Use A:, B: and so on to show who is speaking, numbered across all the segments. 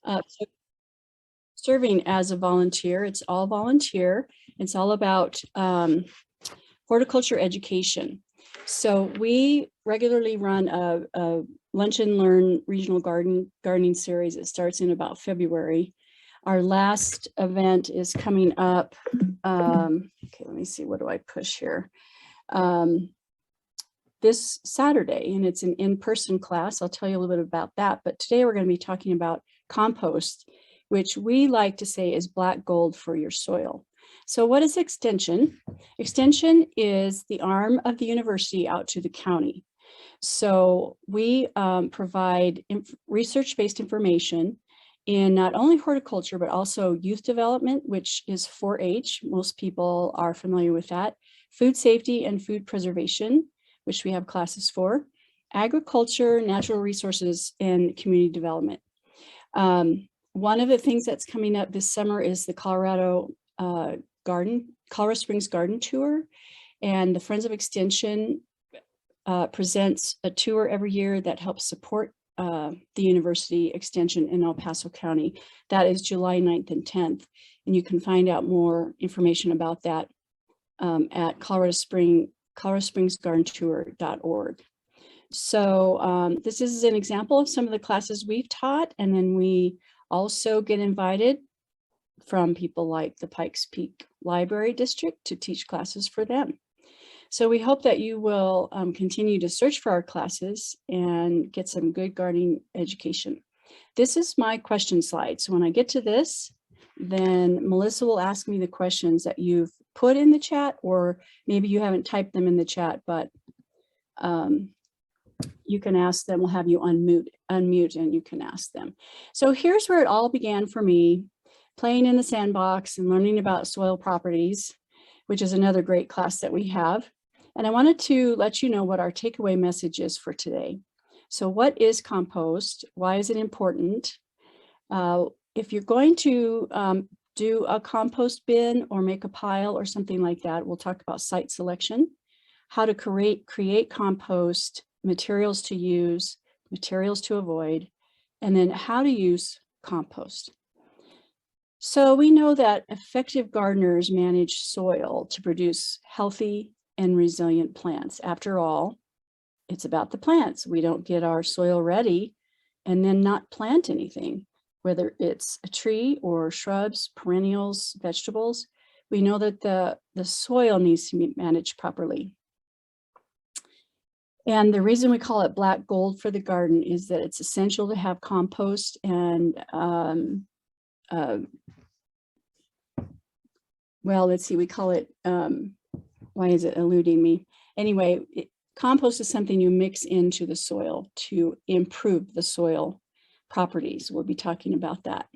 A: So serving as a volunteer, it's all volunteer. It's all about horticulture education. So we regularly run a Lunch and Learn regional gardening series. It starts in about February. Our last event is coming up. Okay, let me see, what do I push here? This Saturday, and it's an in-person class. I'll tell you a little bit about that, but today we're going to be talking about compost, which we like to say is black gold for your soil. So what is extension? Extension is the arm of the university out to the county. So we provide research-based information in not only horticulture, but also youth development, which is 4-H. Most people are familiar with that. Food safety and food preservation, which we have classes for. Agriculture, natural resources, and community development. One of the things that's coming up this summer is the Colorado Springs Garden Tour, and the Friends of Extension presents a tour every year that helps support the University Extension in El Paso County. That is July 9th and 10th, and you can find out more information about that at coloradospringsgardentour.org. So this is an example of some of the classes we've taught, and then we also get invited from people like the Pikes Peak Library District to teach classes for them. So we hope that you will continue to search for our classes and get some good gardening education. This is my question slide. So when I get to this, then Melissa will ask me the questions that you've put in the chat, or maybe you haven't typed them in the chat, but you can ask them. We'll have you unmute and you can ask them. So here's where it all began for me, playing in the sandbox and learning about soil properties, which is another great class that we have. And I wanted to let you know what our takeaway message is for today. So what is compost? Why is it important? If you're going to do a compost bin or make a pile or something like that, we'll talk about site selection, how to create compost, materials to use, materials to avoid, and then how to use compost. So we know that effective gardeners manage soil to produce healthy and resilient plants. After all, it's about the plants. We don't get our soil ready and then not plant anything, whether it's a tree or shrubs, perennials, vegetables. We know that the soil needs to be managed properly. And the reason we call it black gold for the garden is that it's essential to have compost and well, let's see, we call it, why is it eluding me? Anyway, compost is something you mix into the soil to improve the soil properties. We'll be talking about that.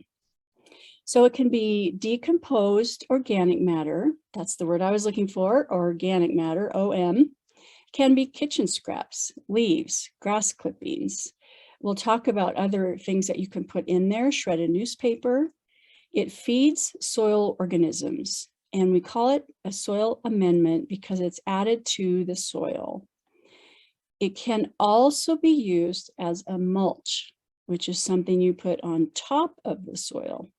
A: So it can be decomposed organic matter. That's the word I was looking for, organic matter, OM. Can be kitchen scraps, leaves, grass clippings. We'll talk about other things that you can put in there, shredded newspaper. It feeds soil organisms, and we call it a soil amendment because it's added to the soil. It can also be used as a mulch, which is something you put on top of the soil.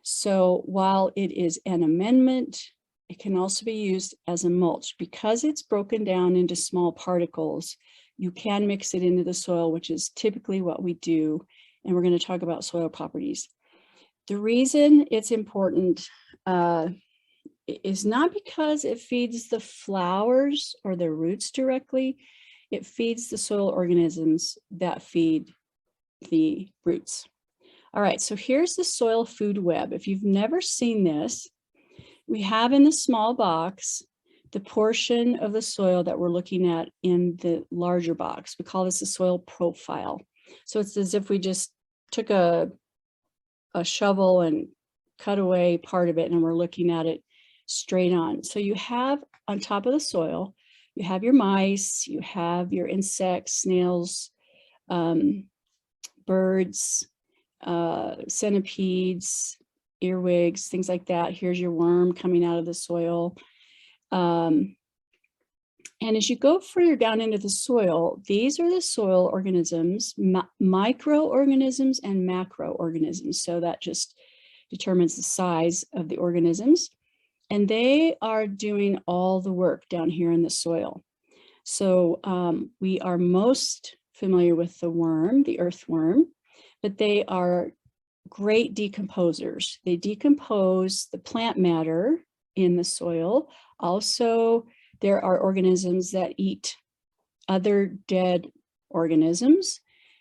A: So while it is an amendment, it can also be used as a mulch. Because it's broken down into small particles, you can mix it into the soil, which is typically what we do. And we're going to talk about soil properties. The reason it's important is not because it feeds the flowers or the roots directly. It feeds the soil organisms that feed the roots. All right, so here's the soil food web. If you've never seen this, we have in the small box the portion of the soil that we're looking at in the larger box. We call this a soil profile. So it's as if we just took a shovel and cut away part of it and we're looking at it straight on. So you have on top of the soil, you have your mice, you have your insects, snails, birds, centipedes, earwigs, things like that. Here's your worm coming out of the soil. And And as you go further down into the soil, these are the soil organisms, microorganisms and macroorganisms. So that just determines the size of the organisms. And they are doing all the work down here in the soil. So we are most familiar with the worm, the earthworm, but they are great decomposers. They decompose the plant matter in the soil. Also, there are organisms that eat other dead organisms.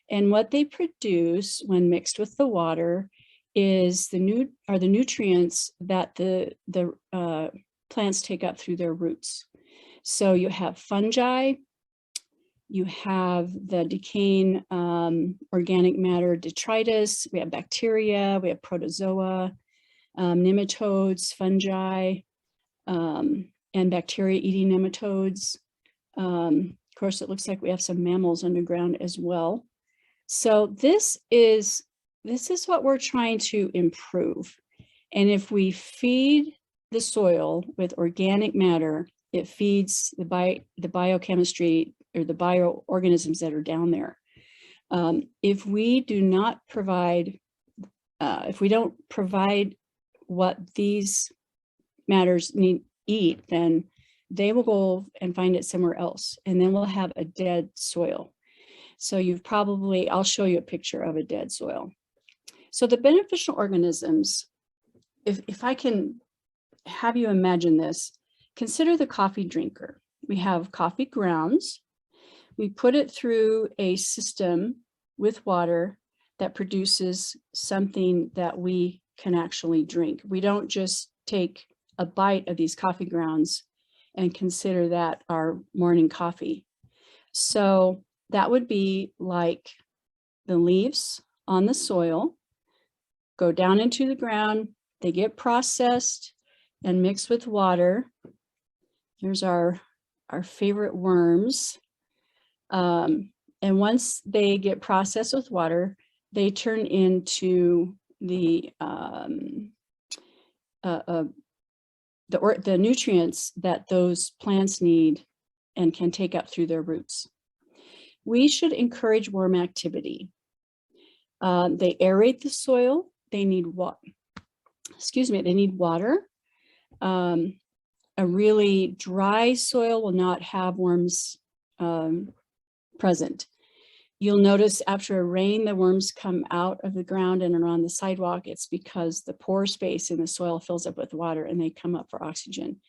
A: And what they produce when mixed with the water is the nutrients that the plants take up through their roots. So you have fungi, you have the decaying organic matter detritus, we have bacteria, we have protozoa, nematodes, fungi, and bacteria eating nematodes. Of course, it looks like we have some mammals underground as well. So this is what we're trying to improve. And if we feed the soil with organic matter, it feeds the biochemistry or the bioorganisms that are down there. If we do not provide, if we don't provide what these matters eat, then they will go and find it somewhere else. And then we'll have a dead soil. So you've probably, I'll show you a picture of a dead soil. So the beneficial organisms, if I can have you imagine this, consider the coffee drinker. We have coffee grounds. We put it through a system with water that produces something that we can actually drink. We don't just take a bite of these coffee grounds and consider that our morning coffee. So that would be like the leaves on the soil, go down into the ground, they get processed and mixed with water. Here's our favorite worms. And once they get processed with water, they turn into the nutrients that those plants need and can take up through their roots. We should encourage worm activity. They aerate the soil. They need water. They need water. A really dry soil will not have worms present. You'll notice after a rain, the worms come out of the ground and are on the sidewalk. It's because the pore space in the soil fills up with water and they come up for oxygen.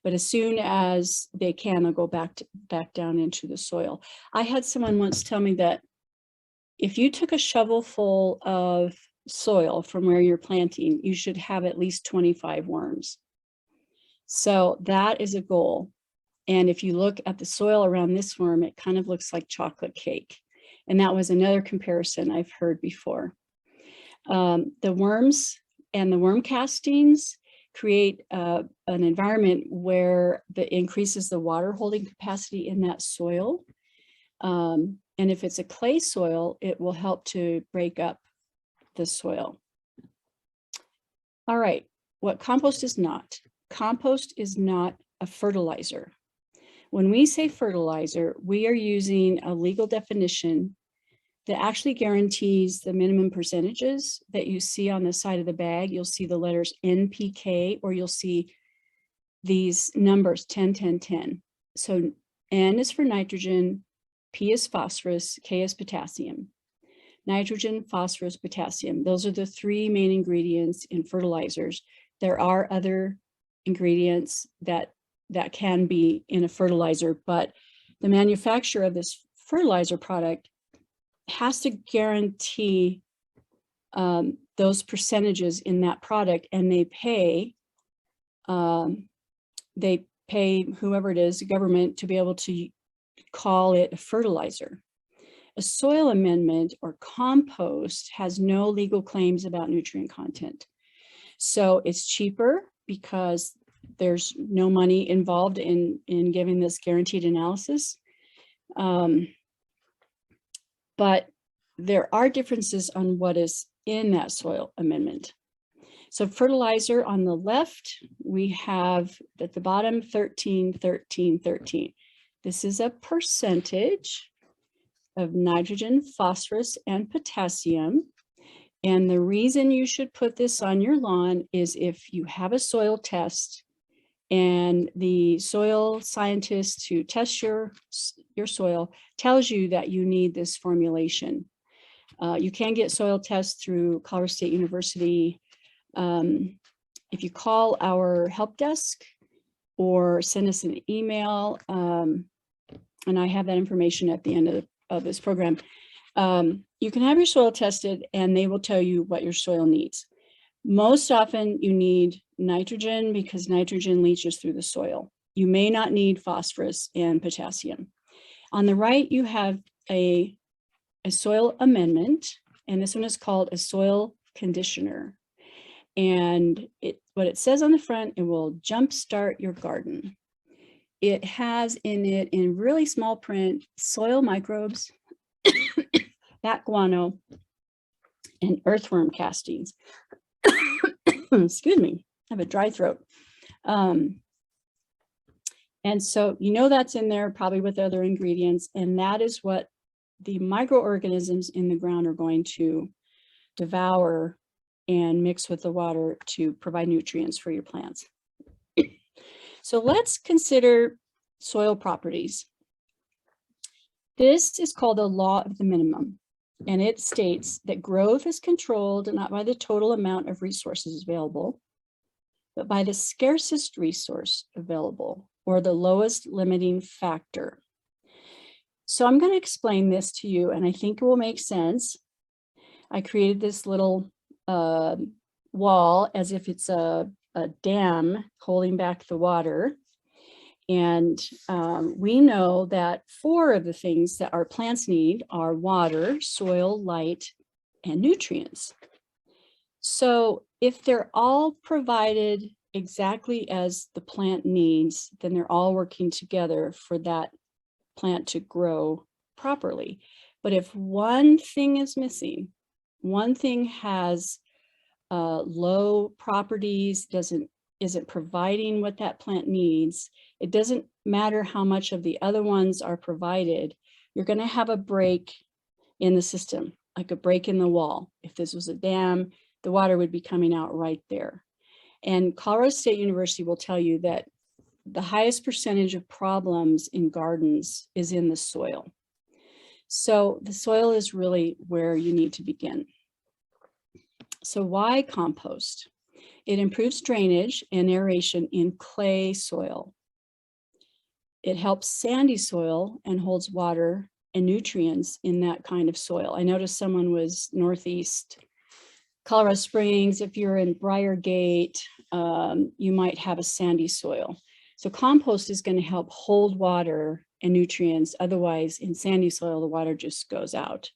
A: But as soon as they can, they'll go back down into the soil. I had someone once tell me that if you took a shovel full of soil from where you're planting, you should have at least 25 worms. So that is a goal. And if you look at the soil around this worm, it kind of looks like chocolate cake. And that was another comparison I've heard before. The worms and the worm castings create an environment where it increases the water holding capacity in that soil. And if it's a clay soil, it will help to break up the soil. All right, what compost is not. Compost is not a fertilizer. When we say fertilizer, we are using a legal definition that actually guarantees the minimum percentages that you see on the side of the bag. You'll see the letters NPK, or you'll see these numbers 10, 10, 10. So N is for nitrogen, P is phosphorus, K is potassium. Nitrogen, phosphorus, potassium. Those are the three main ingredients in fertilizers. There are other ingredients that can be in a fertilizer, but the manufacturer of this fertilizer product has to guarantee those percentages in that product, and they pay whoever it is, the government, to be able to call it a fertilizer. A soil amendment or compost has no legal claims about nutrient content. So it's cheaper because there's no money involved in giving this guaranteed analysis. But there are differences on what is in that soil amendment. So fertilizer on the left, we have at the bottom 13, 13, 13. This is a percentage of nitrogen, phosphorus, and potassium. And the reason you should put this on your lawn is if you have a soil test and the soil scientist who tests your soil tells you that you need this formulation. You can get soil tests through Colorado State University. If you call our help desk or send us an email, and I have that information at the end of this program, you can have your soil tested and they will tell you what your soil needs. Most often you need nitrogen because nitrogen leaches through the soil. You may not need phosphorus and potassium. On the right, you have a soil amendment, and this one is called a soil conditioner. And what it says on the front, it will jumpstart your garden. It has in it, in really small print, soil microbes, bat guano, and earthworm castings. Excuse me, I have a dry throat. And so you know that's in there probably with other ingredients, and that is what the microorganisms in the ground are going to devour and mix with the water to provide nutrients for your plants. So let's consider soil properties. This is called the law of the minimum, and it states that growth is controlled not by the total amount of resources available, but by the scarcest resource available, or the lowest limiting factor. So I'm going to explain this to you, and I think it will make sense. I created this little wall as if it's a dam holding back the water. And we know that 4 of the things that our plants need are water, soil, light, and nutrients. So if they're all provided exactly as the plant needs, then they're all working together for that plant to grow properly. But if one thing is missing, one thing has low properties, isn't providing what that plant needs, it doesn't matter how much of the other ones are provided, you're going to have a break in the system, like a break in the wall. If this was a dam, the water would be coming out right there. And Colorado State University will tell you that the highest percentage of problems in gardens is in the soil. So the soil is really where you need to begin. So why compost? It improves drainage and aeration in clay soil. It helps sandy soil and holds water and nutrients in that kind of soil. I noticed someone was northeast Colorado Springs. If you're in Briargate, you might have a sandy soil. So compost is going to help hold water and nutrients. Otherwise, in sandy soil, the water just goes out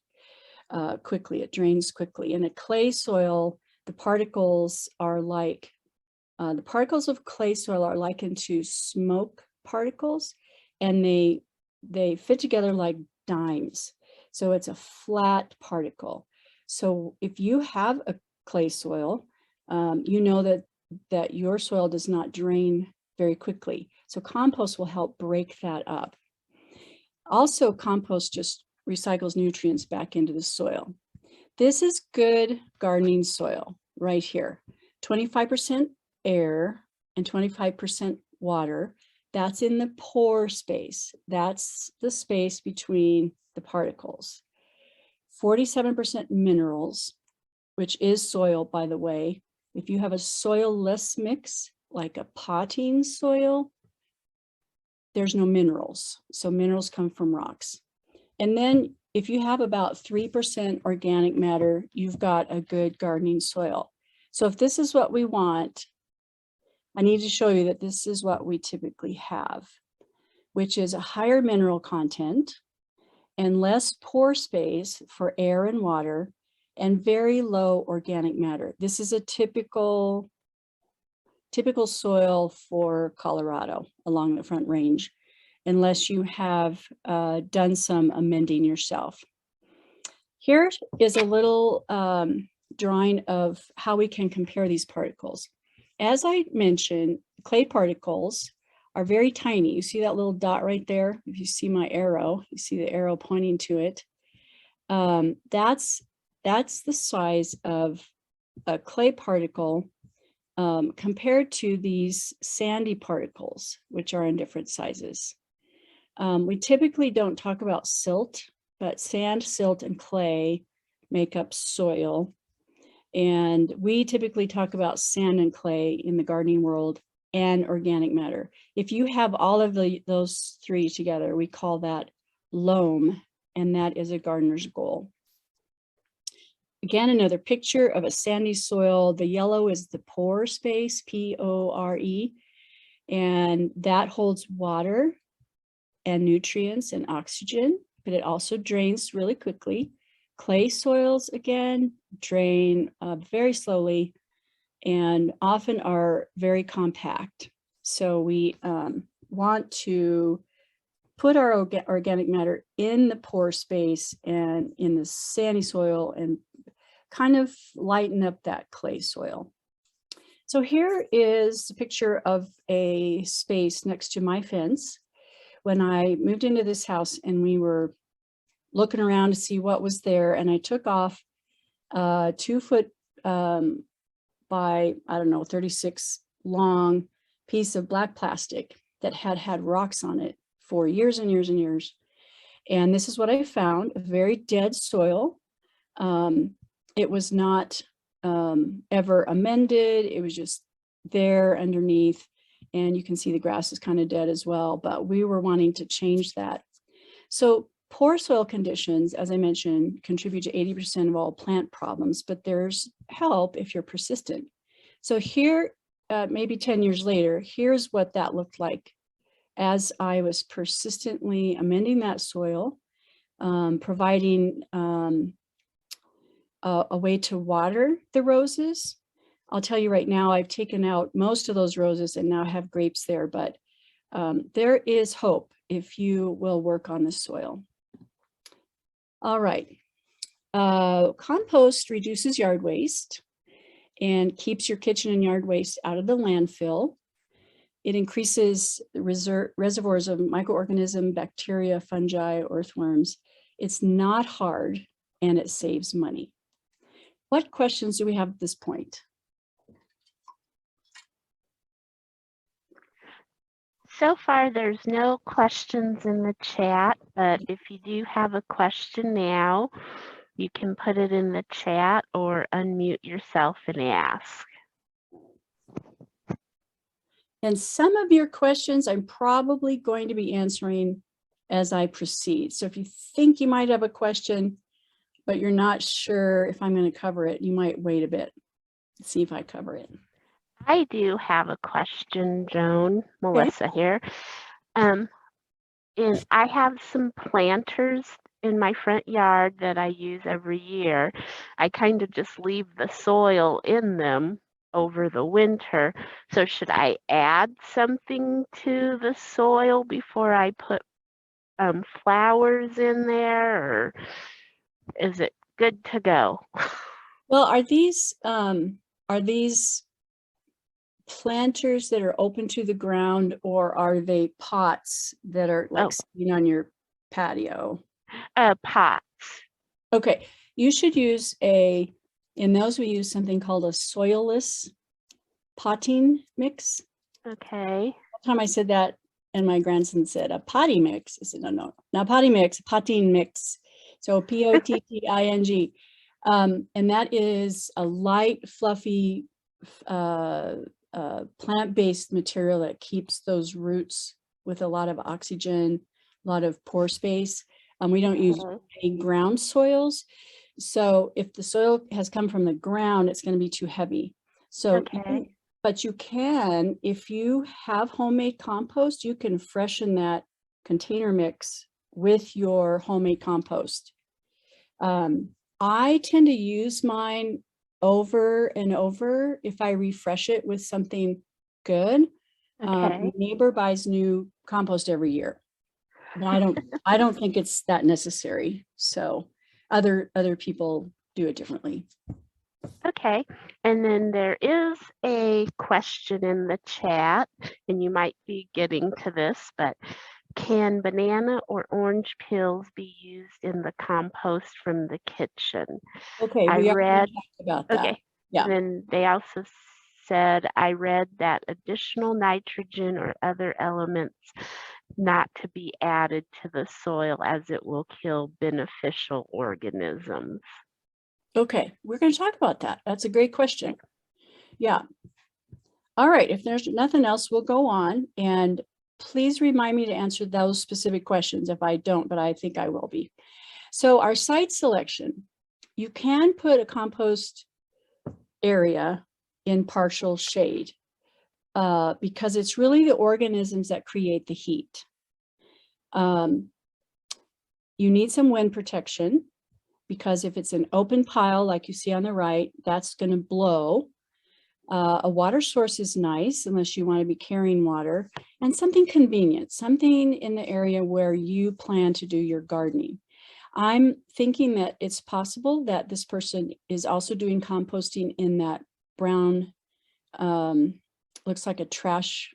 A: quickly. It drains quickly. In a clay soil, the particles are like, the particles of clay soil are likened to smoke particles, and they fit together like dimes. So it's a flat particle. So if you have a clay soil, you know that your soil does not drain very quickly. So compost will help break that up. Also, compost just recycles nutrients back into the soil. This is good gardening soil right here. 25% air and 25% water. That's in the pore space. That's the space between the particles. 47% minerals, which is soil, by the way. If you have a soil-less mix, like a potting soil, there's no minerals. So minerals come from rocks. And then if you have about 3% organic matter, you've got a good gardening soil. So if this is what we want, I need to show you that this is what we typically have, which is a higher mineral content and less pore space for air and water and very low organic matter. This is a typical soil for Colorado along the Front Range, unless you have done some amending yourself. Here is a little drawing of how we can compare these particles. As I mentioned, clay particles are very tiny. You see that little dot right there? If you see my arrow, you see the arrow pointing to it. That's the size of a clay particle compared to these sandy particles, which are in different sizes. We typically don't talk about silt, but sand, silt, and clay make up soil. And we typically talk about sand and clay in the gardening world and organic matter. If you have all of those three together, we call that loam, and that is a gardener's goal. Again, another picture of a sandy soil. The yellow is the pore space, P-O-R-E, and that holds water and nutrients and oxygen, but it also drains really quickly. Clay soils, again, drain very slowly and often are very compact. So we want to put our organic matter in the pore space and in the sandy soil and kind of lighten up that clay soil. So here is a picture of a space next to my fence. When I moved into this house and we were looking around to see what was there, and I took off a 2 foot by, I don't know, 36 long piece of black plastic that had rocks on it for years and years and years. And this is what I found, a very dead soil. It was not ever amended. It was just there underneath. And you can see the grass is kind of dead as well, but we were wanting to change that. So poor soil conditions, as I mentioned, contribute to 80% of all plant problems, but there's help if you're persistent. So here, maybe 10 years later, here's what that looked like as I was persistently amending that soil, providing a way to water the roses. I'll tell you right now, I've taken out most of those roses and now have grapes there, but there is hope if you will work on the soil. All right. Compost reduces yard waste and keeps your kitchen and yard waste out of the landfill. It increases the reservoirs of microorganisms, bacteria, fungi, earthworms. It's not hard and it saves money. What questions do we have at this point?
B: So far, there's no questions in the chat, but if you do have a question now, you can put it in the chat or unmute yourself and ask.
A: And some of your questions I'm probably going to be answering as I proceed. So if you think you might have a question, but you're not sure if I'm going to cover it, you might wait a bit, see if I cover it.
B: I do have a question, Joan. Melissa here. And I have some planters in my front yard that I use every year. I kind of just leave the soil in them over the winter. So should I add something to the soil before I put flowers in there, or is it good to go?
A: Well, are these planters that are open to the ground, or are they pots that are like sitting on your patio?
B: Pots.
A: Okay, you should use in those we use something called a soilless potting mix.
B: Okay.
A: One time I said that and my grandson said a potty mix. I said, no, not potty mix, potting mix. So P-O-T-T-I-N-G. And that is a light, fluffy, plant-based material that keeps those roots with a lot of oxygen, a lot of pore space. We don't use any ground soils. So if the soil has come from the ground, it's going to be too heavy. So, but you can, if you have homemade compost, you can freshen that container mix with your homemade compost. I tend to use mine over and over if I refresh it with something good. My neighbor buys new compost every year. Well, I don't think it's that necessary. So other people do it differently.
B: Okay, and then there is a question in the chat, and you might be getting to this, but can banana or orange peels be used in the compost from the kitchen?
A: Okay,
B: I
A: we already
B: read,
A: talked about that.
B: okay,
A: Yeah.
B: then they also said, I read that additional nitrogen or other elements not to be added to the soil as it will kill beneficial organisms.
A: Okay, we're going to talk about that. That's a great question. Yeah. All right, if there's nothing else, we'll go on, and please remind me to answer those specific questions if I don't, but I think I will be. So our site selection, you can put a compost area in partial shade because it's really the organisms that create the heat. You need some wind protection because if it's an open pile like you see on the right, that's going to blow. A water source is nice unless you want to be carrying water, and something convenient, something in the area where you plan to do your gardening. I'm thinking that it's possible that this person is also doing composting in that brown, looks like a trash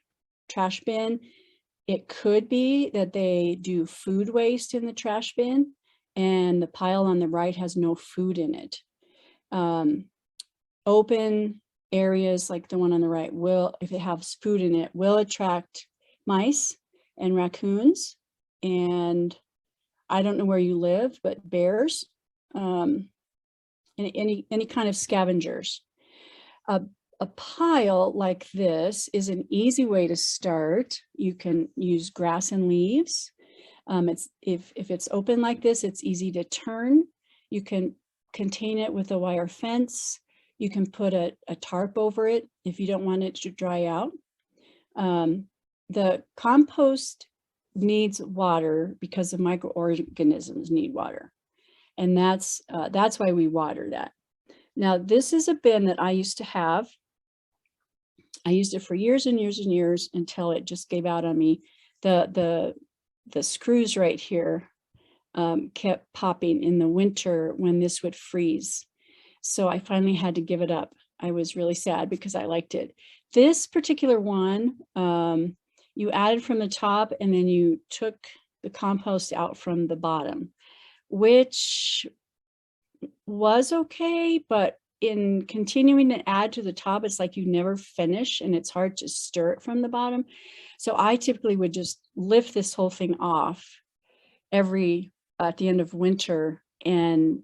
A: bin. It could be that they do food waste in the trash bin and the pile on the right has no food in it. Open areas like the one on the right will, if it has food in it, will attract mice and raccoons, and I don't know where you live, but bears, and any kind of scavengers. A pile like this is an easy way to start. You can use grass and leaves. If it's open like this, it's easy to turn. You can contain it with a wire fence. You can put a tarp over it if you don't want it to dry out. The compost needs water because the microorganisms need water. And that's why we water that. Now, this is a bin that I used to have. I used it for years and years and years until it just gave out on me. The screws right here kept popping in the winter when this would freeze. So I finally had to give it up. I was really sad because I liked it. This particular one, you added from the top and then you took the compost out from the bottom, which was okay, but in continuing to add to the top, it's like you never finish and it's hard to stir it from the bottom. So I typically would just lift this whole thing off at the end of winter and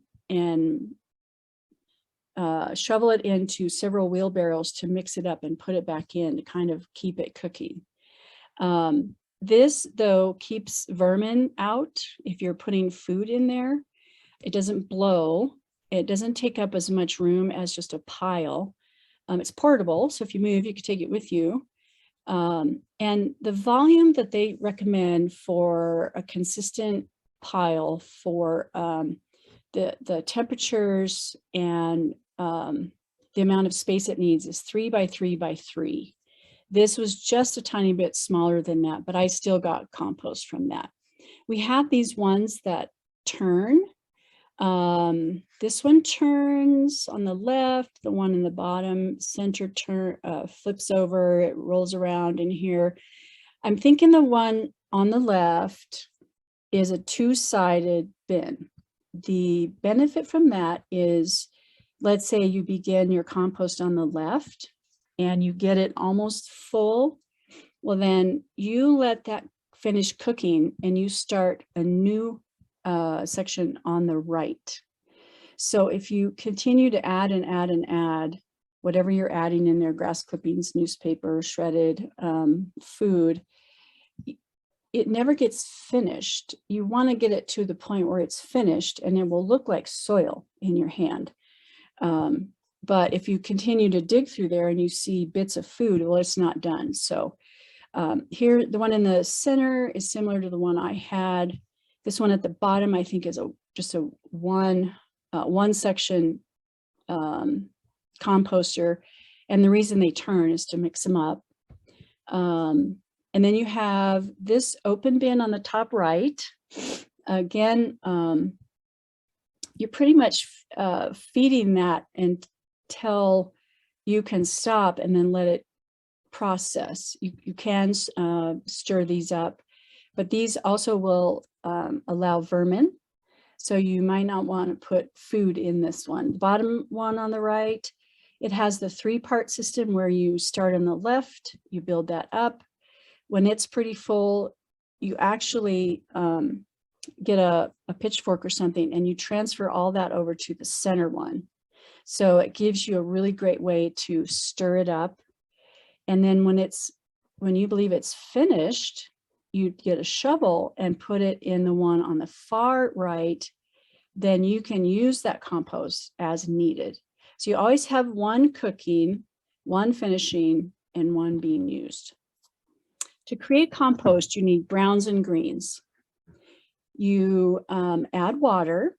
A: shovel it into several wheelbarrows to mix it up and put it back in to kind of keep it cooking. This though keeps vermin out if you're putting food in there. It doesn't blow. It doesn't take up as much room as just a pile. It's portable, so if you move, you can take it with you. And the volume that they recommend for a consistent pile for the temperatures and the amount of space it needs is 3 by 3 by 3. This was just a tiny bit smaller than that, but I still got compost from that. We have these ones that turn. This one turns on the left, the one in the bottom center flips over, it rolls around in here. I'm thinking the one on the left is a two-sided bin. The benefit from that is, let's say you begin your compost on the left and you get it almost full. Well, then you let that finish cooking and you start a new section on the right. So if you continue to add and add and add whatever you're adding in there, grass clippings, newspaper, shredded food, it never gets finished. You want to get it to the point where it's finished and it will look like soil in your hand. But if you continue to dig through there and you see bits of food, well, it's not done. So here, the one in the center is similar to the one I had. This one at the bottom, I think, is just a one section composter. And the reason they turn is to mix them up. And then you have this open bin on the top right. Again, you're pretty much feeding that and till you can stop and then let it process. You can stir these up, but these also will allow vermin. So you might not want to put food in this one. The bottom one on the right, it has the 3-part system where you start on the left, you build that up. When it's pretty full, you actually get a pitchfork or something and you transfer all that over to the center one. So it gives you a really great way to stir it up. And then when you believe it's finished, you get a shovel and put it in the one on the far right. Then you can use that compost as needed. So you always have one cooking, one finishing, and one being used. To create compost, you need browns and greens. You add water,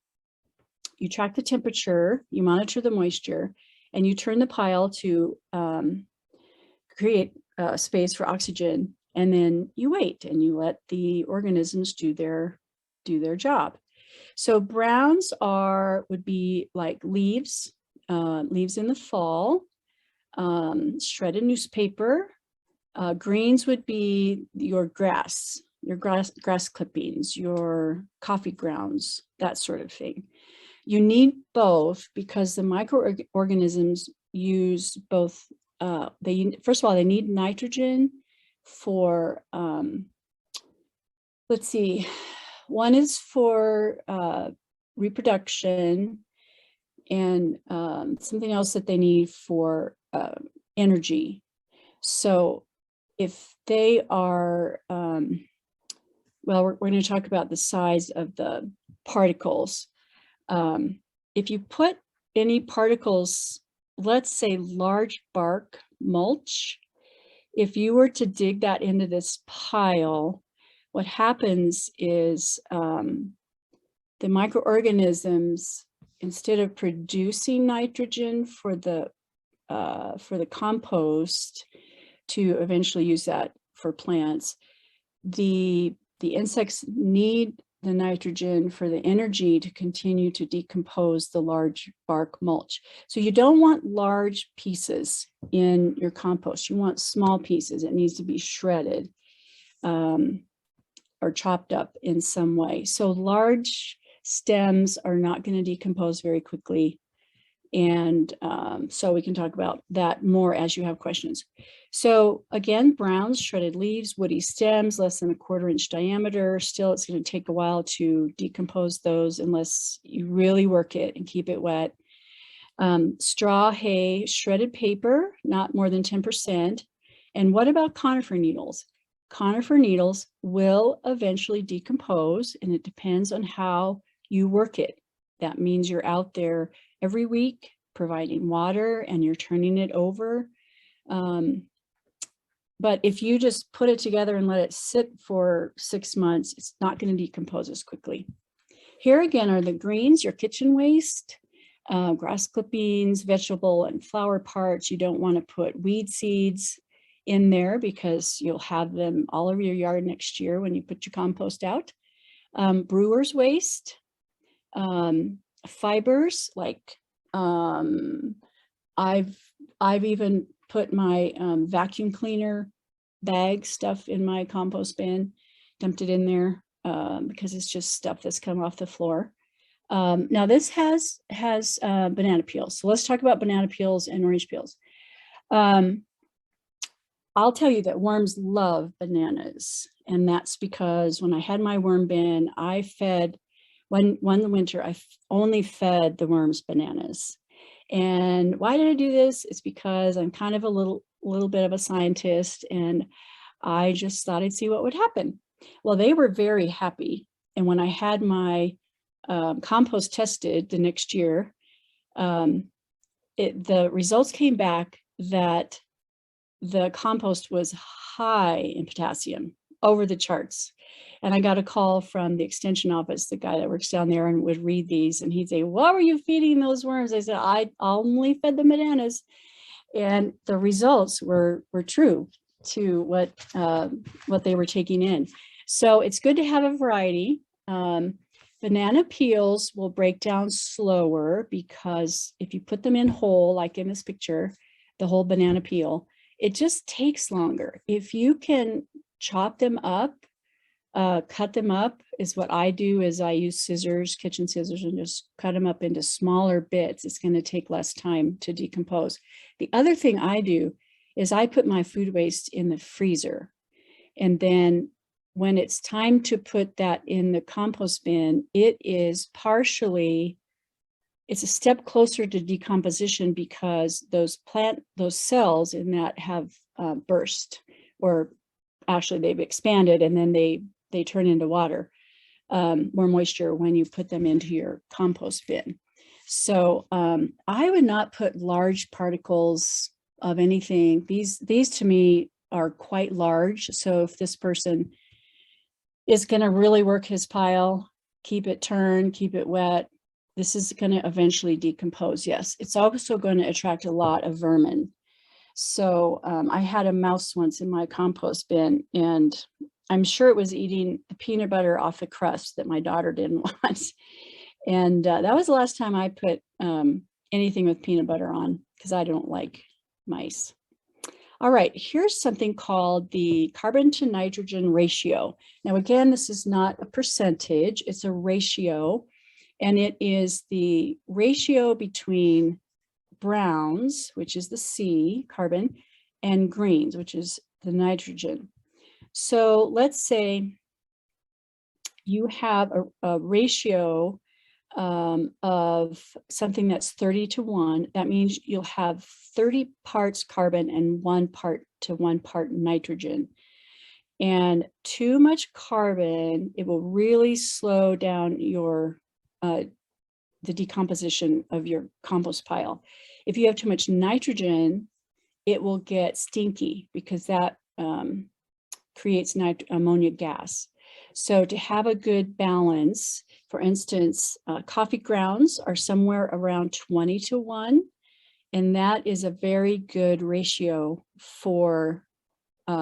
A: you track the temperature, you monitor the moisture, and you turn the pile to create space for oxygen. And then you wait and you let the organisms do their job. So browns would be like leaves in the fall, shredded newspaper. Greens would be your grass clippings, your coffee grounds, that sort of thing. You need both because the microorganisms use both. First of all, they need nitrogen for, let's see, one is for reproduction and something else that they need for energy. So if they are, well, we're going to talk about the size of the particles. If you put any particles, let's say large bark mulch, if you were to dig that into this pile, what happens is the microorganisms, instead of producing nitrogen for the compost to eventually use that for plants, the insects need the nitrogen for the energy to continue to decompose the large bark mulch. So you don't want large pieces in your compost. You want small pieces. It needs to be shredded or chopped up in some way. So large stems are not going to decompose very quickly. And so we can talk about that more as you have questions. So again, browns, shredded leaves, woody stems, less than a 1/4 inch diameter. Still, it's going to take a while to decompose those unless you really work it and keep it wet. Straw, hay, shredded paper, not more than 10%. And what about conifer needles? Conifer needles will eventually decompose, and it depends on how you work it. That means you're out there every week providing water and you're turning it over. But if you just put it together and let it sit for 6 months, it's not going to decompose as quickly. Here again are the greens, your kitchen waste, grass clippings, vegetable and flower parts. You don't want to put weed seeds in there because you'll have them all over your yard next year when you put your compost out. Brewer's waste, fibers like I've even put my vacuum cleaner bag stuff in my compost bin, dumped it in there because it's just stuff that's come off the floor. Now this has banana peels. So let's talk about banana peels and orange peels. I'll tell you that worms love bananas, and that's because when I had my worm bin, I fed one winter, I only fed the worms bananas. And why did I do this? It's because I'm kind of a little bit of a scientist, and I just thought I'd see what would happen. Well, they were very happy. And when I had my compost tested the next year, the results came back that the compost was high in potassium, over the charts. And I got a call from the extension office, the guy that works down there and would read these, and he'd say, "What were you feeding those worms?" I said, "I only fed the bananas." And the results were true to what they were taking in. So it's good to have a variety. Banana peels will break down slower because if you put them in whole, like in this picture, the whole banana peel, it just takes longer. If you can chop them up, cut them up is what I do, is I use scissors, kitchen scissors, and just cut them up into smaller bits. It's going to take less time to decompose. The other thing I do is I put my food waste in the freezer. And then when it's time to put that in the compost bin, it is partially, it's a step closer to decomposition because those cells in that have burst, or actually they've expanded, and then they turn into water, more moisture when you put them into your compost bin. So I would not put large particles of anything. These to me are quite large. So if this person is going to really work his pile, keep it turned, keep it wet, this is going to eventually decompose. Yes, it's also going to attract a lot of vermin. So I had a mouse once in my compost bin, and I'm sure it was eating the peanut butter off the crust that my daughter didn't want. And that was the last time I put anything with peanut butter on, because I don't like mice. All right, here's something called the carbon to nitrogen ratio. Now, again, this is not a percentage, it's a ratio, and it is the ratio between browns, which is the C, carbon, and greens, which is the nitrogen. So let's say you have a ratio of something that's 30 to 1. That means you'll have 30 parts carbon and 1 part nitrogen. And too much carbon, it will really slow down your the decomposition of your compost pile. If you have too much nitrogen, it will get stinky because that creates ammonia gas. So to have a good balance, for instance, coffee grounds are somewhere around 20 to 1, and that is a very good ratio for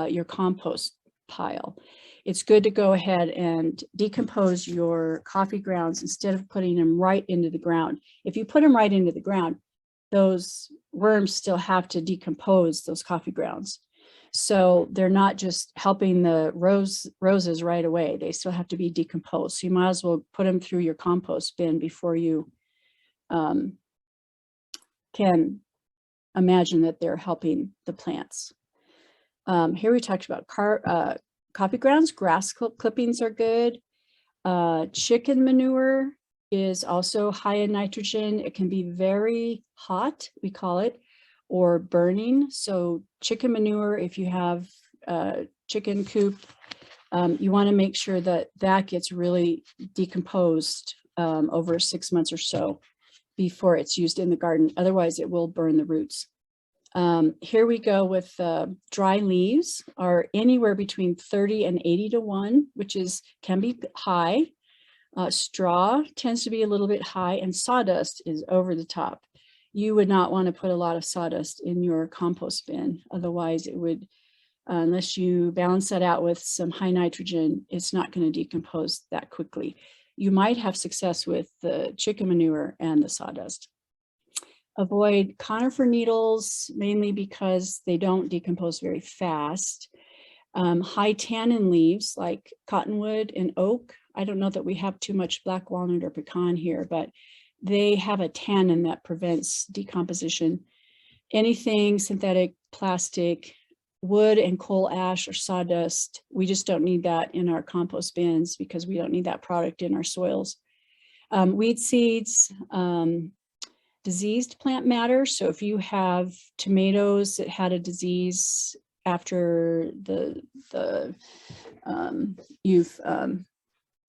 A: your compost pile. It's good to go ahead and decompose your coffee grounds instead of putting them right into the ground. If you put them right into the ground, those worms still have to decompose those coffee grounds. So they're not just helping the roses right away. They still have to be decomposed. So you might as well put them through your compost bin before you can imagine that they're helping the plants. Here we talked about coffee grounds. Grass clippings are good. Chicken manure is also high in nitrogen. It can be very hot, we call it, or burning. So chicken manure, if you have a chicken coop, you want to make sure that that gets really decomposed over 6 months or so before it's used in the garden. Otherwise, it will burn the roots. Here we go with dry leaves are anywhere between 30 and 80 to 1, which can be high. Straw tends to be a little bit high, and sawdust is over the top. You would not want to put a lot of sawdust in your compost bin. Otherwise, it would, unless you balance that out with some high nitrogen, it's not going to decompose that quickly. You might have success with the chicken manure and the sawdust. Avoid conifer needles, mainly because they don't decompose very fast. High tannin leaves like cottonwood and oak. I don't know that we have too much black walnut or pecan here, but they have a tannin that prevents decomposition. Anything synthetic, plastic, wood and coal ash or sawdust, we just don't need that in our compost bins because we don't need that product in our soils. Weed seeds, diseased plant matter. So if you have tomatoes that had a disease after you've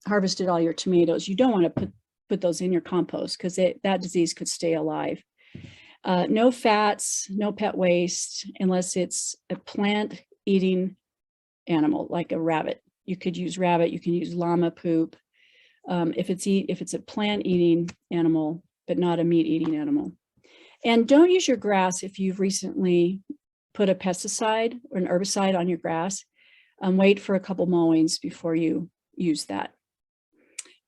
A: harvested all your tomatoes, you don't want to put those in your compost because that disease could stay alive. No fats, no pet waste, unless it's a plant eating animal like a rabbit. You could use rabbit, you can use llama poop. If it's a plant eating animal, but not a meat eating animal. And don't use your grass if you've recently put a pesticide or an herbicide on your grass. Wait for a couple mowings before you use that.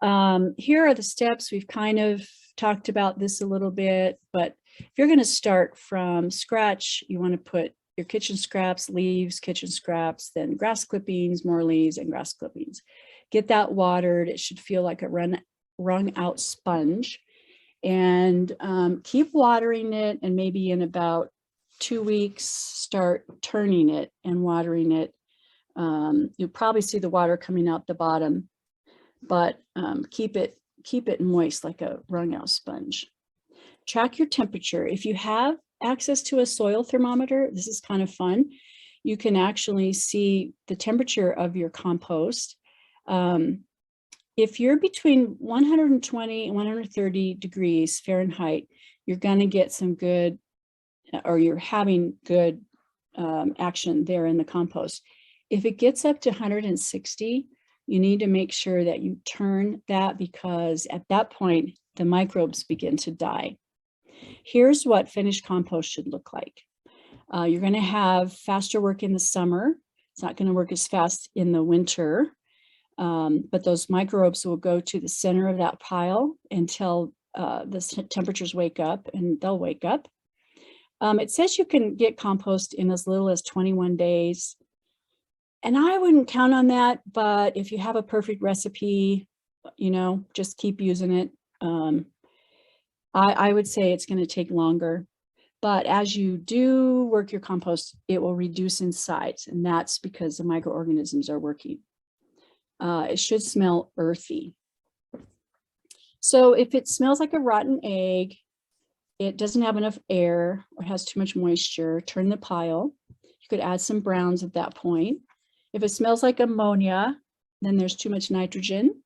A: Here are the steps. We've kind of talked about this a little bit, but if you're going to start from scratch, you want to put your kitchen scraps, leaves, kitchen scraps, then grass clippings, more leaves, and grass clippings. Get that watered. It should feel like a wrung out sponge. And keep watering it, and maybe in about 2 weeks, start turning it and watering it. You'll probably see the water coming out the bottom, but keep it moist like a wrung out sponge. Track your temperature. If you have access to a soil thermometer, this is kind of fun. You can actually see the temperature of your compost. If you're between 120 and 130 degrees Fahrenheit, you're going to get some good, or you're having good action there in the compost. If it gets up to 160, you need to make sure that you turn that, because at that point, the microbes begin to die. Here's what finished compost should look like. You're going to have faster work in the summer. It's not going to work as fast in the winter, but those microbes will go to the center of that pile until the temperatures wake up, and they'll wake up. It says you can get compost in as little as 21 days. And I wouldn't count on that, but if you have a perfect recipe, just keep using it. I would say it's going to take longer, but as you do work your compost, it will reduce in size, and that's because the microorganisms are working. It should smell earthy. So if it smells like a rotten egg, it doesn't have enough air, or has too much moisture, turn the pile. You could add some browns at that point. If it smells like ammonia, then there's too much nitrogen.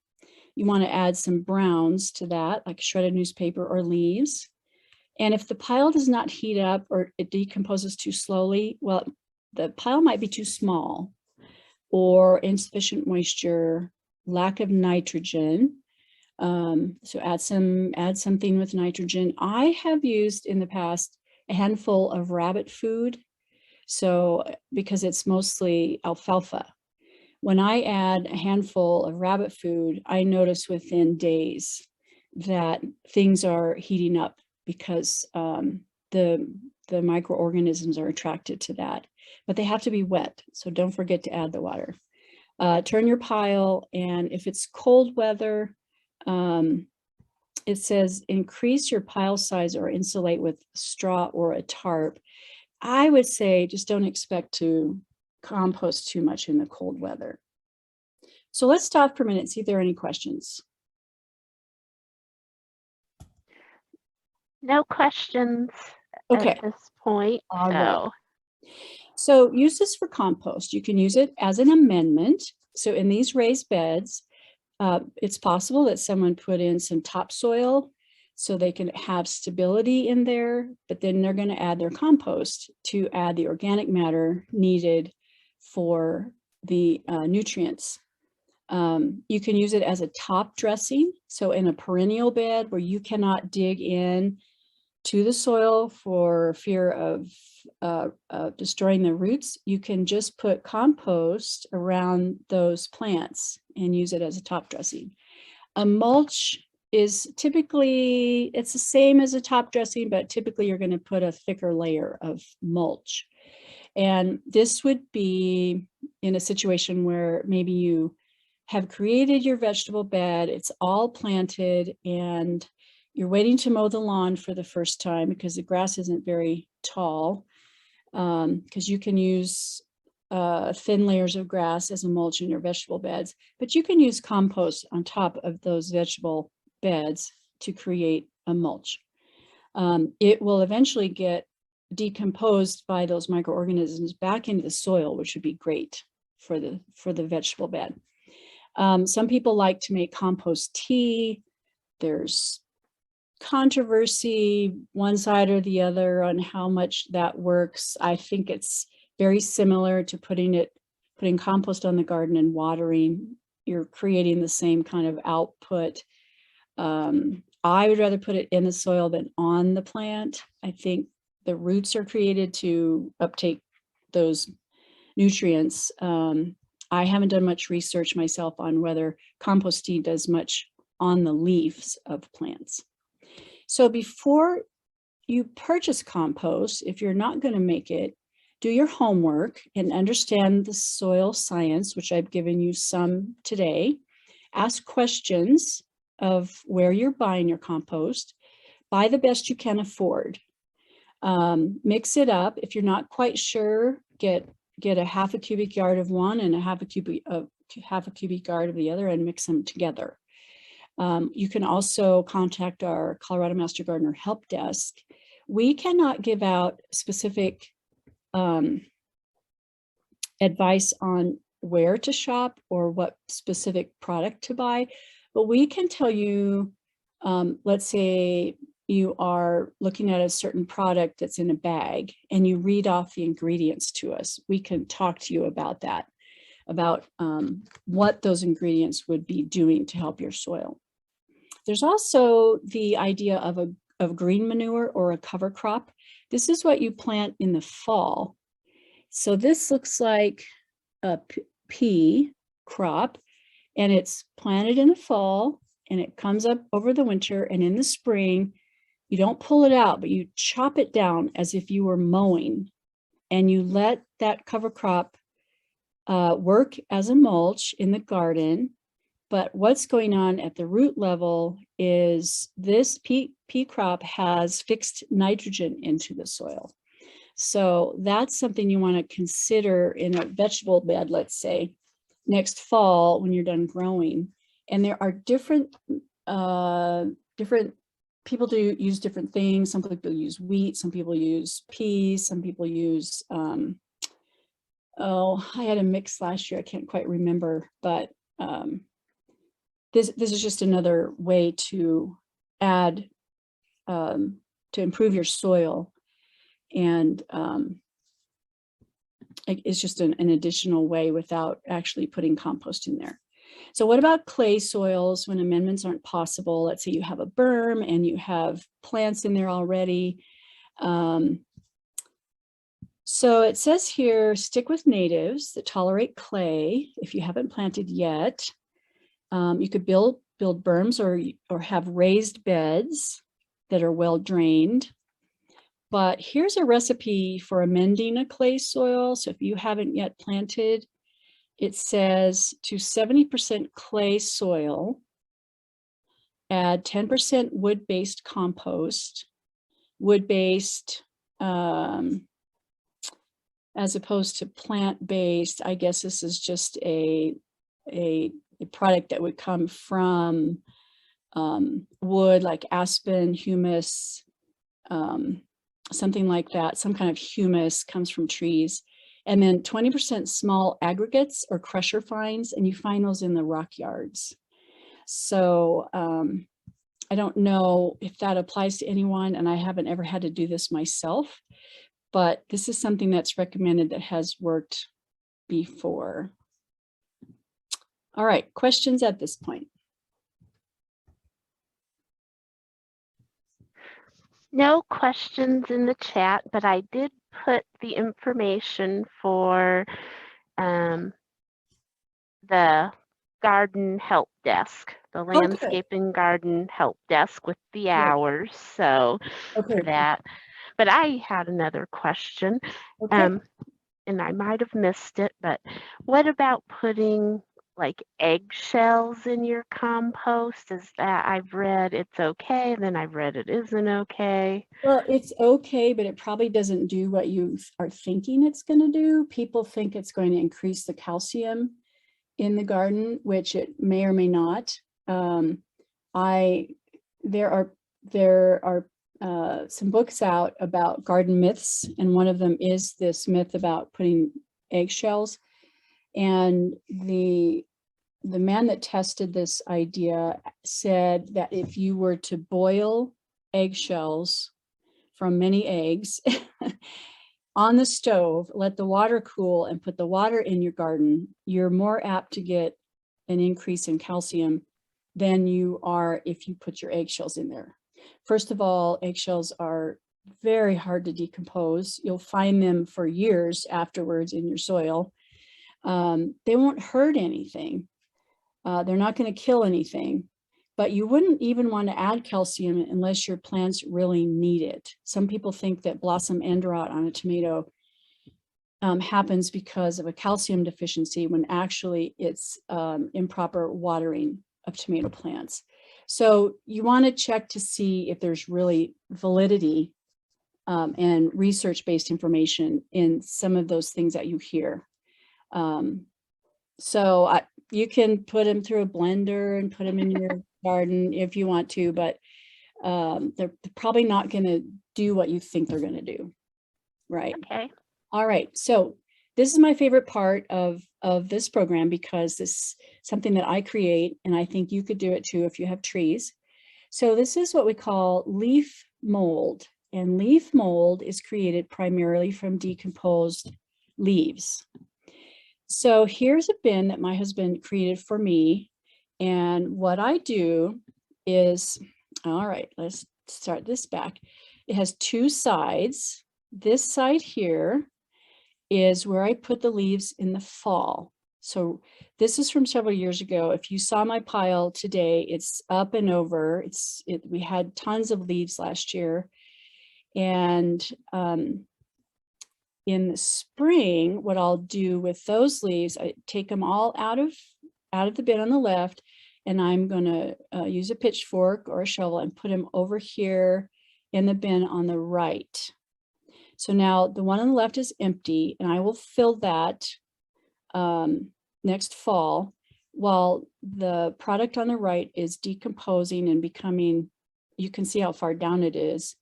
A: You want to add some browns to that, like shredded newspaper or leaves. And if the pile does not heat up, or it decomposes too slowly, well, the pile might be too small, or insufficient moisture, lack of nitrogen. So add something with nitrogen. I have used in the past a handful of rabbit food. So because it's mostly alfalfa. When I add a handful of rabbit food, I notice within days that things are heating up, because the microorganisms are attracted to that. But they have to be wet, so don't forget to add the water. Turn your pile, and if it's cold weather, it says increase your pile size or insulate with straw or a tarp. I would say just don't expect to compost too much in the cold weather. So let's stop for a minute and see if there are any questions.
B: No questions
A: Okay.
B: at this point.
A: All right. So use this for compost. You can use it as an amendment. So in these raised beds, it's possible that someone put in some topsoil so they can have stability in there, but then they're going to add their compost to add the organic matter needed for the nutrients. You can use it as a top dressing. So in a perennial bed where you cannot dig in to the soil for fear of destroying the roots, you can just put compost around those plants and use it as a top dressing. A mulch is typically, it's the same as a top dressing, but typically you're going to put a thicker layer of mulch. And this would be in a situation where maybe you have created your vegetable bed, it's all planted, and you're waiting to mow the lawn for the first time because the grass isn't very tall, because you can use thin layers of grass as a mulch in your vegetable beds, but you can use compost on top of those vegetable beds to create a mulch. It will eventually get decomposed by those microorganisms back into the soil, which would be great for the vegetable bed. Some people like to make compost tea. There's controversy one side or the other on how much that works. I think it's very similar to putting compost on the garden and watering. You're creating the same kind of output. I would rather put it in the soil than on the plant. I think the roots are created to uptake those nutrients. I haven't done much research myself on whether compost tea does much on the leaves of plants. So before you purchase compost, if you're not going to make it, do your homework and understand the soil science, which I've given you some today. Ask questions of where you're buying your compost. Buy the best you can afford. Mix it up. If you're not quite sure, get a half a cubic yard of one and a half a cubic yard of the other and mix them together. You can also contact our Colorado Master Gardener Help Desk. We cannot give out specific advice on where to shop or what specific product to buy, but we can tell you, let's say you are looking at a certain product that's in a bag and you read off the ingredients to us. We can talk to you about that, about what those ingredients would be doing to help your soil. There's also the idea of green manure or a cover crop. This is what you plant in the fall. So this looks like a pea crop, and it's planted in the fall and it comes up over the winter, and in the spring, you don't pull it out, but you chop it down as if you were mowing, and you let that cover crop work as a mulch in the garden. But what's going on at the root level is this pea crop has fixed nitrogen into the soil. So that's something you want to consider in a vegetable bed, let's say, next fall when you're done growing. And there are different people do use different things. Some people use wheat, some people use peas, some people use, I had a mix last year, I can't quite remember, but this is just another way to add, to improve your soil. And it's just an additional way without actually putting compost in there. So what about clay soils when amendments aren't possible? Let's say you have a berm and you have plants in there already. So it says here, stick with natives that tolerate clay if you haven't planted yet. You could build berms or have raised beds that are well drained. But here's a recipe for amending a clay soil. So if you haven't yet planted, it says to 70% clay soil, add 10% wood-based compost. Wood-based, as opposed to plant-based, I guess this is just a product that would come from wood, like aspen, humus, something like that. Some kind of humus comes from trees. And then 20% small aggregates or crusher fines, and you find those in the rock yards. So I don't know if that applies to anyone, and I haven't ever had to do this myself, but this is something that's recommended that has worked before. All right, questions at this point?
B: No questions in the chat, but I did put the information for the garden help desk, the landscaping garden help desk with the hours. So for that, but I had another question, and I might have missed it, but what about putting like eggshells in your compost? Is that, I've read it's okay, then I've read it isn't okay.
A: Well, it's okay, but it probably doesn't do what you are thinking it's going to do. People think it's going to increase the calcium in the garden, which it may or may not. There are some books out about garden myths, and one of them is this myth about putting eggshells. And the man that tested this idea said that if you were to boil eggshells from many eggs on the stove, let the water cool and put the water in your garden, you're more apt to get an increase in calcium than you are if you put your eggshells in there. First of all, eggshells are very hard to decompose. You'll find them for years afterwards in your soil. They won't hurt anything. They're not going to kill anything. but you wouldn't even want to add calcium unless your plants really need it. Some people think that blossom end rot on a tomato happens because of a calcium deficiency, when actually it's improper watering of tomato plants. So you want to check to see if there's really validity and research-based information in some of those things that you hear. So you can put them through a blender and put them in your garden if you want to, but they're probably not going to do what you think they're going to do. Right.
B: Okay.
A: All right. So this is my favorite part of this program, because this is something that I create, and I think you could do it too if you have trees. So this is what we call leaf mold, and leaf mold is created primarily from decomposed leaves. So here's a bin that my husband created for me. And what I do is, all right, let's start this back. It has two sides. This side here is where I put the leaves in the fall. So this is from several years ago. If you saw my pile today, it's up and over. We had tons of leaves last year. And in the spring, what I'll do with those leaves, I take them all out of the bin on the left, and I'm going to use a pitchfork or a shovel and put them over here in the bin on the right. So now the one on the left is empty, and I will fill that next fall, while the product on the right is decomposing and becoming, you can see how far down it is.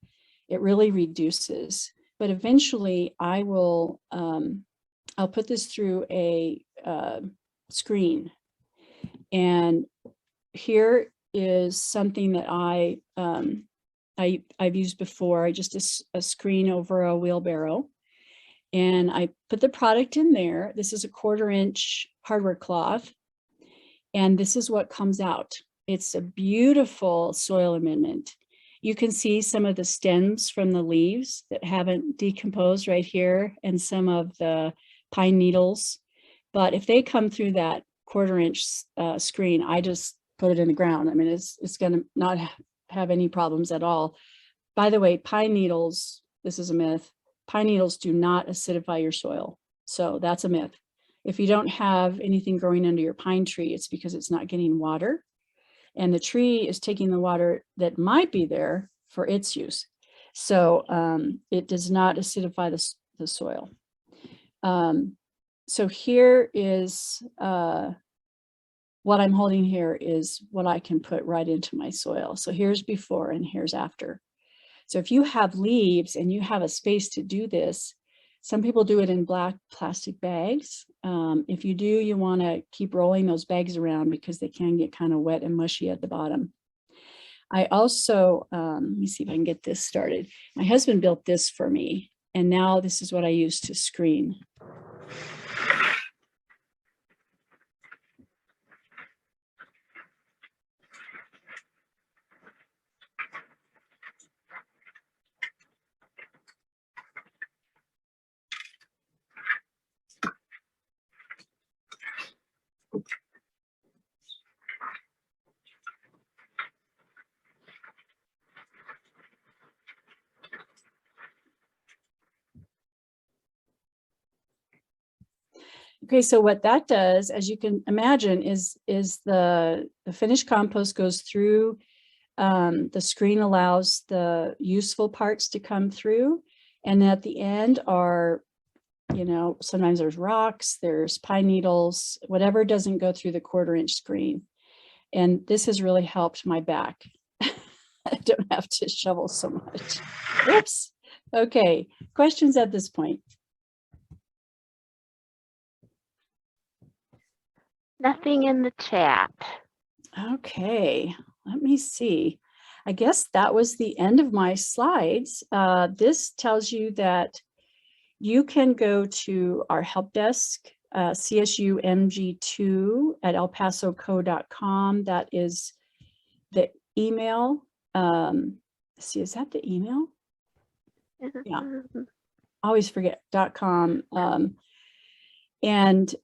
A: It really reduces, but eventually I will, I'll put this through a screen. And here is something that I've used before. I just a screen over a wheelbarrow, and I put the product in there. This is a 1/4 inch hardware cloth, and this is what comes out. It's a beautiful soil amendment. You can see some of the stems from the leaves that haven't decomposed right here, and some of the pine needles. But if they come through that 1/4 inch screen, I just put it in the ground. I mean, it's going to not have any problems at all. By the way, pine needles, this is a myth. Pine needles do not acidify your soil. So that's a myth. If you don't have anything growing under your pine tree, it's because it's not getting water, and the tree is taking the water that might be there for its use. So it does not acidify the soil. So here is what I'm holding here is what I can put right into my soil. So here's before and here's after. So if you have leaves and you have a space to do this, some people do it in black plastic bags. If you do, you want to keep rolling those bags around because they can get kind of wet and mushy at the bottom. I also, let me see if I can get this started. My husband built this for me, and now this is what I use to screen. Okay, so what that does, as you can imagine, is the finished compost goes through, the screen allows the useful parts to come through, and at the end are, you know, sometimes there's rocks, there's pine needles, whatever doesn't go through the 1/4 inch screen. And this has really helped my back. I don't have to shovel so much. Oops. Okay, questions at this point?
B: Nothing in the chat.
A: Okay, let me see. I guess that was the end of my slides. This tells you that you can go to our help desk, CSUMG2 at elpasoco.com. That is the email. See, is that the email? Yeah, I always forget .com. And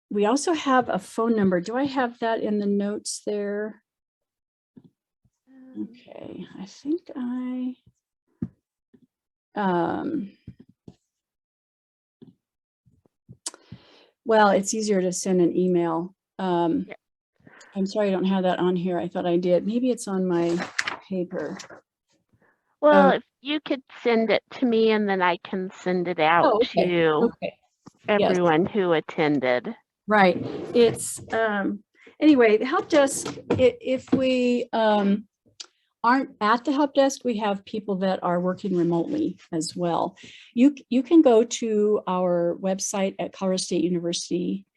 A: we also have a phone number. Do I have that in the notes there? Okay, I think well, it's easier to send an email.
B: Yeah.
A: I'm sorry I don't have that on here. I thought I did. Maybe it's on my paper.
B: Well, if you could send it to me and then I can send it out
A: Oh, okay.
B: to
A: Okay. Yes.
B: everyone who attended.
A: Right. It's anyway, the help desk, if we aren't at the help desk, we have people that are working remotely as well. You can go to our website at Colorado State University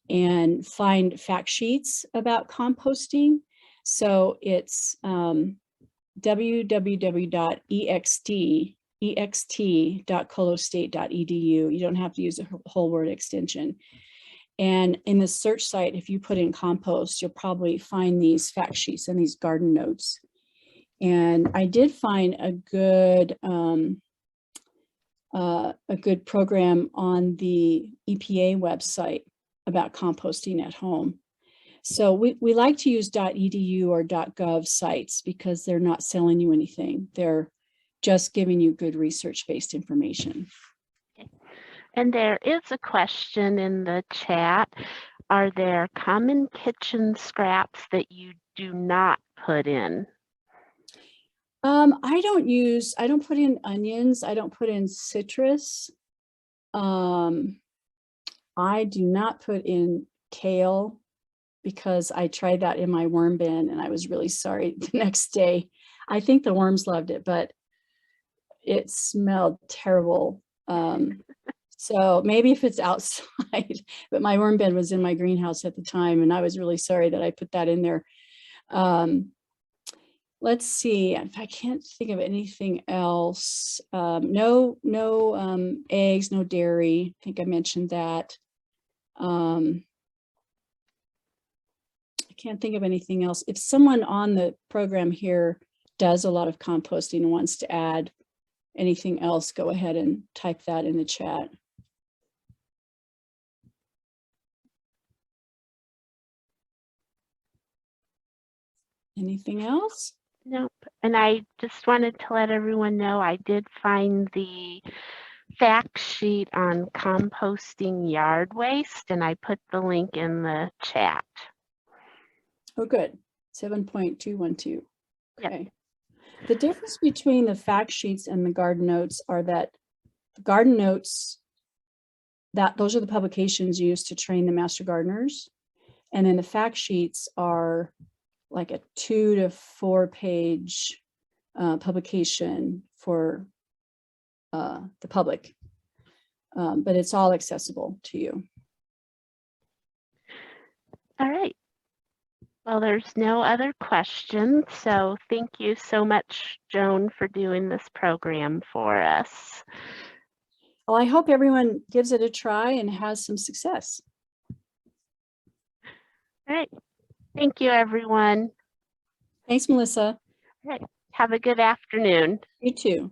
A: and find fact sheets about composting. So it's www.ext.colostate.edu. You don't have to use a whole word extension. And in the search site, if you put in compost, you'll probably find these fact sheets and these garden notes. And I did find a good program on the EPA website about composting at home. So we like to use .edu or .gov sites because they're not selling you anything. They're just giving you good research-based information.
B: And there is a question in the chat. Are there common kitchen scraps that you do not put in?
A: I don't put in onions. I don't put in citrus. I do not put in kale because I tried that in my worm bin and I was really sorry the next day. I think the worms loved it, but it smelled terrible. So maybe if it's outside, but my worm bin was in my greenhouse at the time and I was really sorry that I put that in there. Let's see if I can't think of anything else. No eggs, no dairy. I think I mentioned that. I can't think of anything else. If someone on the program here does a lot of composting and wants to add anything else, go ahead and type that in the chat. Anything else?
B: Nope. And I just wanted to let everyone know I did find the fact sheet on composting yard waste, and I put the link in the chat.
A: Oh, good. 7.212. Okay.
B: Yep.
A: The difference between the fact sheets and the garden notes are that the garden notes, those are the publications used to train the master gardeners. And then the fact sheets are like a 2 to 4 page publication for the public. But it's all accessible to you.
B: All right. Well, there's no other questions. So thank you so much, Joan, for doing this program for us.
A: Well, I hope everyone gives it a try and has some success.
B: All right. Thank you, everyone.
A: Thanks, Melissa.
B: All right. Have a good afternoon.
A: You too.